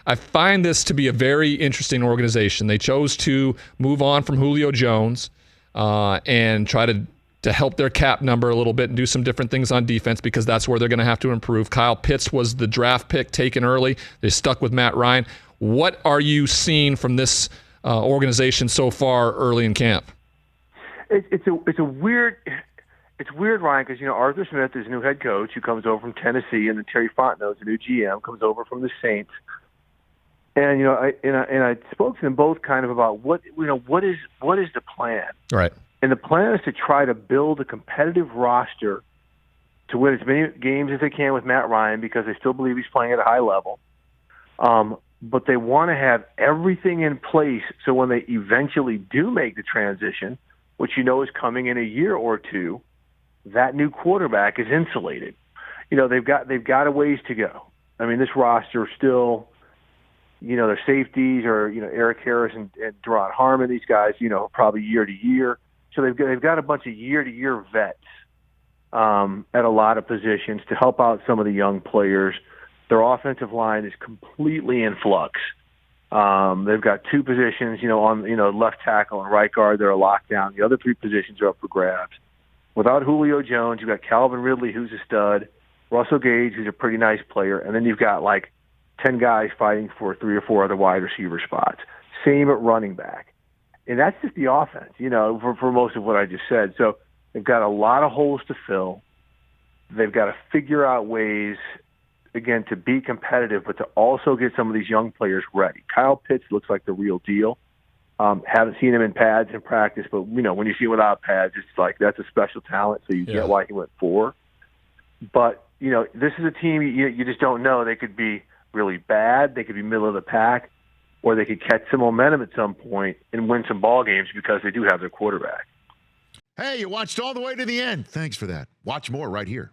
I find this to be a very interesting organization. They chose to move on from Julio Jones and try to help their cap number a little bit and do some different things on defense because that's where they're going to have to improve. Kyle Pitts was the draft pick taken early. They stuck with Matt Ryan. What are you seeing from this organization so far early in camp? It's weird, Ryan, because Arthur Smith is new head coach who comes over from Tennessee, and then Terry Fontenot, the new GM, comes over from the Saints. And I spoke to them both kind of about what is the plan, right? And the plan is to try to build a competitive roster to win as many games as they can with Matt Ryan because they still believe he's playing at a high level. But they want to have everything in place so when they eventually do make the transition, which is coming in a year or two, that new quarterback is insulated. They've got a ways to go. I mean, this roster still, their safeties are, Eric Harris and Deron Harmon, these guys, probably year to year. So they've got a bunch of year-to-year vets at a lot of positions to help out some of the young players. Their offensive line is completely in flux. They've got two positions, on left tackle and right guard. They're a lockdown. The other three positions are up for grabs. Without Julio Jones, you've got Calvin Ridley, who's a stud, Russell Gage, who's a pretty nice player, and then you've got like 10 guys fighting for 3 or 4 other wide receiver spots. Same at running back. And that's just the offense, for most of what I just said. So they've got a lot of holes to fill. They've got to figure out ways, again, to be competitive, but to also get some of these young players ready. Kyle Pitts looks like the real deal. Haven't seen him in pads in practice, but, when you see him without pads, it's like that's a special talent, so you get why he went 4. But, this is a team you just don't know. They could be really bad. They could be middle of the pack. Or they could catch some momentum at some point and win some ball games because they do have their quarterback. Hey, you watched all the way to the end. Thanks for that. Watch more right here.